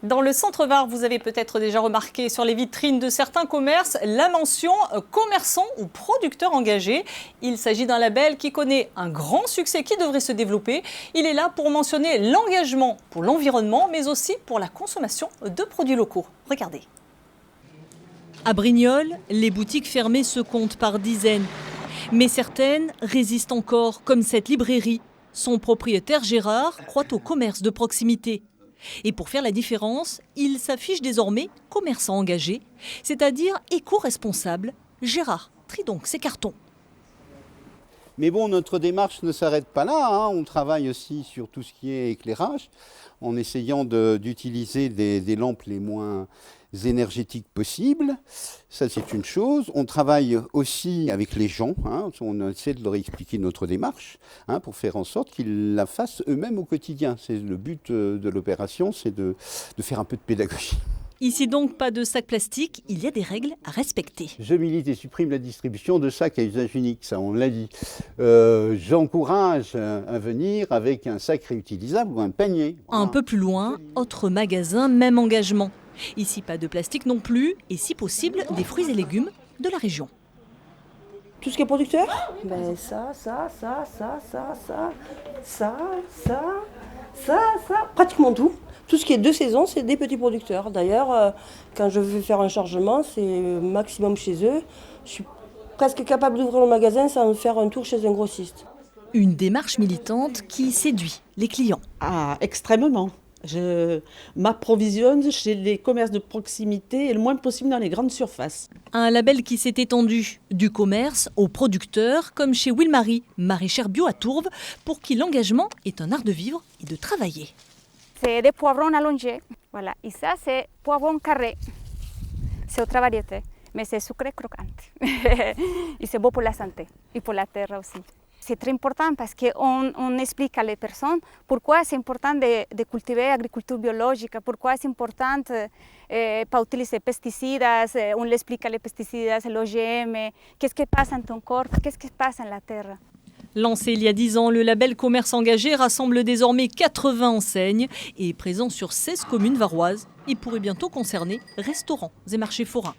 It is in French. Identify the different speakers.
Speaker 1: Dans le centre-Var, vous avez peut-être déjà remarqué sur les vitrines de certains commerces la mention « commerçant » ou « producteur engagé ». Il s'agit d'un label qui connaît un grand succès qui devrait se développer. Il est là pour mentionner l'engagement pour l'environnement, mais aussi pour la consommation de produits locaux. Regardez. À Brignoles, les boutiques fermées se comptent par dizaines. Mais certaines résistent encore, comme cette librairie. Son propriétaire Gérard croit au commerce de proximité. Et pour faire la différence, il s'affiche désormais commerçant engagé, c'est-à-dire éco-responsable. Gérard trie donc ses cartons.
Speaker 2: Mais bon, notre démarche ne s'arrête pas là, hein. On travaille aussi sur tout ce qui est éclairage, en essayant d'utiliser des lampes les moins énergétiques possibles. Ça, c'est une chose. On travaille aussi avec les gens, hein. On essaie de leur expliquer notre démarche, hein, pour faire en sorte qu'ils la fassent eux-mêmes au quotidien. C'est le but de l'opération, c'est de faire un peu de pédagogie.
Speaker 1: Ici donc, pas de sacs plastiques, il y a des règles à respecter.
Speaker 2: Je milite et supprime la distribution de sacs à usage unique, ça on l'a dit. J'encourage à venir avec un sac réutilisable ou un panier.
Speaker 1: Un peu plus loin, autre magasin, même engagement. Ici, pas de plastique non plus, et si possible, des fruits et légumes de la région.
Speaker 3: Tout ce qui est producteur, ben ça, pratiquement tout. Tout ce qui est de saison, c'est des petits producteurs. D'ailleurs, quand je veux faire un chargement, c'est maximum chez eux. Je suis presque capable d'ouvrir le magasin sans faire un tour chez un grossiste.
Speaker 1: Une démarche militante qui séduit les clients.
Speaker 4: Ah, extrêmement. Je m'approvisionne chez les commerces de proximité et le moins possible dans les grandes surfaces.
Speaker 1: Un label qui s'est étendu du commerce aux producteurs, comme chez Will-Marie, maraîchère bio à Tourves, pour qui l'engagement est un art de vivre et de travailler.
Speaker 5: C'est des poivrons allongés, voilà. Et ça, c'est poivron carré. C'est autre variété, mais c'est sucré croquant. Et c'est beau pour la santé et pour la terre aussi. C'est très important parce qu'on explique à les personnes pourquoi c'est important de cultiver l'agriculture biologique, pourquoi c'est important de ne pas utiliser pesticides, on l'explique les pesticides, l'OGM, qu'est-ce qui passe dans ton corps, qu'est-ce qui passe dans la terre.
Speaker 1: Lancé il y a 10 ans, le label Commerce Engagé rassemble désormais 80 enseignes et est présent sur 16 communes varoises. Il pourrait bientôt concerner restaurants et marchés forains.